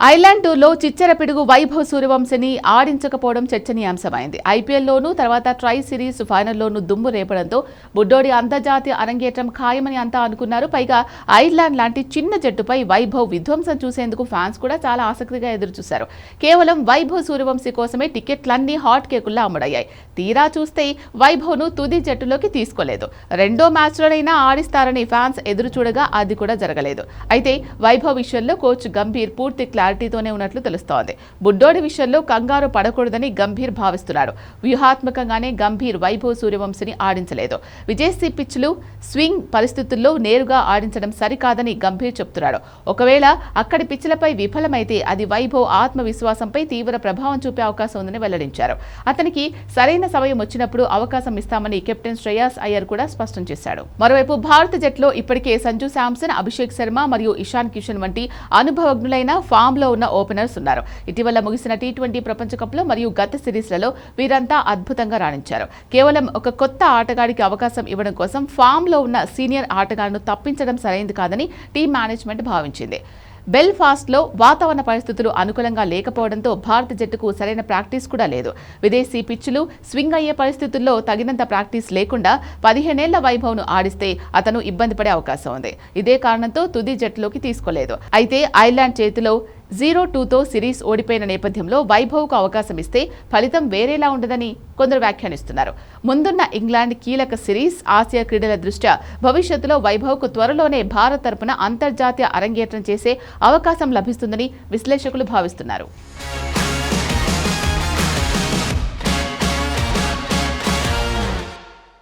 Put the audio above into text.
Ireland టూర్లో చిచ్చర పిడుగు వైభవ్ సూర్యవంశిని ఆడించకపోవడం చర్చనీయాంశమైంది. ఐపీఎల్లోనూ తర్వాత ట్రై సిరీస్ ఫైనల్లోనూ దుమ్ము రేపడంతో బుడ్డోడి అంతర్జాతీయ అరంగేట్రం ఖాయమని అంతా అనుకున్నారు. పైగా ఐర్లాండ్ లాంటి చిన్న జట్టుపై వైభవ్ విధ్వంసం చూసేందుకు ఫ్యాన్స్ కూడా చాలా ఆసక్తిగా ఎదురుచూశారు. కేవలం వైభవ్ సూర్యవంశి కోసమే టికెట్లన్నీ హాట్ కేకుల్లా అమ్ముడయ్యాయి. తీరా చూస్తే వైభవ్ను తుది జట్టులోకి తీసుకోలేదు. రెండో మ్యాచ్లోనైనా ఆడిస్తారని ఫ్యాన్స్ ఎదురు చూడగా అది కూడా జరగలేదు. అయితే వైభవ్ విషయంలో కోచ్ గంభీర్ పూర్తి క్లారిటీతోనే ఉన్నట్లు తెలుస్తోంది. బుడ్డోడి విషయంలో కంగారు పడకూడదని గంభీర్ భావిస్తున్నాడు. వ్యూహాత్మకంగానే గంభీర్ వైభవ్ సూర్యవంశిని ఆడించలేదు. విదేశీ పిచ్లు స్వింగ్ పరిస్థితుల్లో నేరుగా ఆడించడం సరికాదని గంభీర్ చెబుతున్నాడు. ఒకవేళ అక్కడి పిచ్లపై విఫలమైతే అది వైభవ్ ఆత్మవిశ్వాసంపై తీవ్ర ప్రభావం చూపే అవకాశం ఉందని వెల్లడించారు. అతనికి సరైన సమయం వచ్చినప్పుడు అవకాశం ఇస్తామని కెప్టెన్ శ్రేయాస్ అయ్యర్ కూడా స్పష్టం చేశాడు. మరోవైపు భారత జట్టులో ఇప్పటికే సంజు శాంసన్, అభిషేక్ శర్మ మరియు ఇషాన్ కిషన్ వంటి అనుభవజ్ఞులైన ఫామ్లో ఉన్న ఓపెనర్స్ ఉన్నారు. ఇటీవల ముగిసిన టీ20 ప్రపంచ కప్లో మరియు గత సిరీస్లలో వీరంతా అద్భుతంగా రాణించారు. కేవలం ఒక కొత్త ఆటగాడికి అవకాశం ఇవ్వడం కోసం ఫామ్లో ఉన్న సీనియర్ ఆటగాళ్లను తప్పించడం సరైంది కాదని టీం మేనేజ్మెంట్ భావించింది. బెల్ఫాస్ట్లో వాతావరణ పరిస్థితులు అనుకూలంగా లేకపోవడంతో భారత జట్టుకు సరైన ప్రాక్టీస్ కూడా లేదు. విదేశీ పిచ్చులు స్వింగ్ అయ్యే పరిస్థితుల్లో తగినంత ప్రాక్టీస్ లేకుండా 15 ఏళ్ల వైభవ్ను ఆడిస్తే అతను ఇబ్బంది పడే అవకాశం ఉంది. ఇదే కారణంతో తుది జట్టులోకి తీసుకోలేదు. అయితే ఐర్లాండ్ చేతిలో 0-2తో సిరీస్ ఓడిపోయిన నేపథ్యంలో వైభవ్కు అవకాశం ఇస్తే ఫలితం వేరేలా ఉండదని కొందరు వ్యాఖ్యానిస్తున్నారు. ముందున్న ఇంగ్లాండ్ కీలక సిరీస్, ఆసియా క్రీడల దృష్ట్యా భవిష్యత్తులో వైభవ్కు త్వరలోనే భారత్ తరపున అంతర్జాతీయ అరంగేట్రం చేసే అవకాశం లభిస్తుందని విశ్లేషకులు భావిస్తున్నారు.